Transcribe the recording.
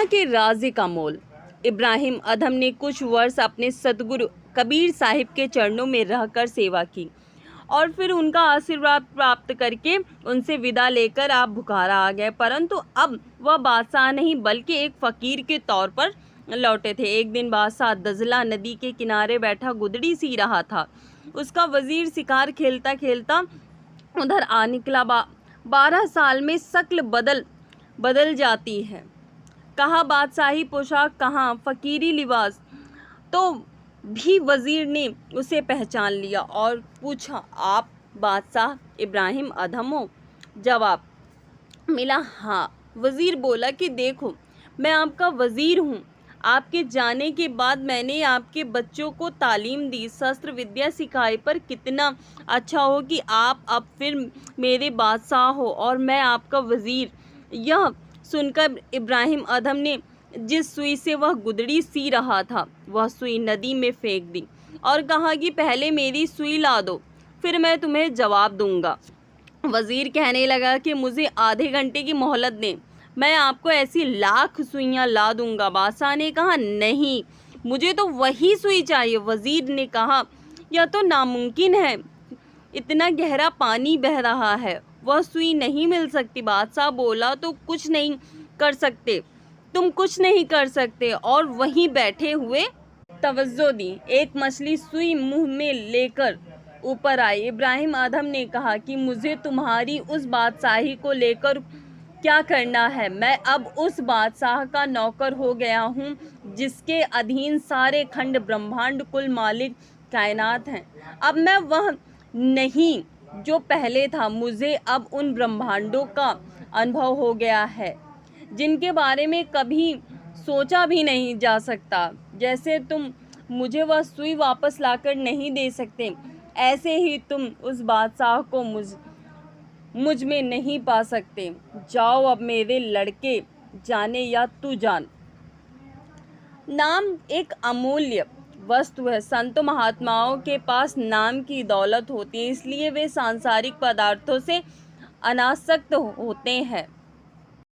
दुनिया के राज़े का मोल। इब्राहिम अदहम ने कुछ वर्ष अपने सतगुरु कबीर साहिब के चरणों में रहकर सेवा की और फिर उनका आशीर्वाद प्राप्त करके उनसे विदा लेकर आप बुखारा आ गए। परंतु अब वह बादशाह नहीं बल्कि एक फ़कीर के तौर पर लौटे थे। एक दिन बादशाह दजला नदी के किनारे बैठा गुदड़ी सी रहा था। उसका वजीर शिकार खेलता खेलता उधर आ निकला। 12 साल में शक्ल बदल जाती है। कहाँ बादशाही पोशाक, कहाँ फ़कीरी लिबास। तो भी वज़ीर ने उसे पहचान लिया और पूछा, आप बादशाह इब्राहिम अदहम हो? जवाब मिला, हाँ। वज़ीर बोला कि देखो, मैं आपका वज़ीर हूँ। आपके जाने के बाद मैंने आपके बच्चों को तालीम दी, शस्त्र विद्या सिखाई, पर कितना अच्छा हो कि आप अब फिर मेरे बादशाह हो और मैं आपका वज़ीर। यह सुनकर इब्राहिम अदहम ने जिस सुई से वह गुदड़ी सी रहा था वह सुई नदी में फेंक दी और कहा कि पहले मेरी सुई ला दो, फिर मैं तुम्हें जवाब दूंगा। वज़ीर कहने लगा कि मुझे आधे घंटे की मोहलत दें, मैं आपको ऐसी लाख सुइयां ला दूंगा। बादशाह ने कहा, नहीं, मुझे तो वही सुई चाहिए। वज़ीर ने कहा, यह तो नामुमकिन है, इतना गहरा पानी बह रहा है, वह सुई नहीं मिल सकती। बादशाह बोला, तो कुछ नहीं कर सकते, तुम कुछ नहीं कर सकते। और वहीं बैठे हुए तवज्जो दी। एक मछली सुई मुंह में लेकर ऊपर आई। इब्राहिम अदहम ने कहा कि मुझे तुम्हारी उस बादशाही को लेकर क्या करना है। मैं अब उस बादशाह का नौकर हो गया हूँ जिसके अधीन सारे खंड ब्रह्मांड कुल मालिक कायनात हैं। अब मैं वह नहीं जो पहले था। मुझे अब उन ब्रह्मांडों का अनुभव हो गया है जिनके बारे में कभी सोचा भी नहीं जा सकता। जैसे तुम मुझे वह सुई वापस लाकर नहीं दे सकते, ऐसे ही तुम उस बादशाह को मुझ में नहीं पा सकते। जाओ, अब मेरे लड़के जाने या तू जान। नाम एक अमूल्य वस्तु है। संतों महात्माओं के पास नाम की दौलत होती है, इसलिए वे सांसारिक पदार्थों से अनासक्त होते हैं।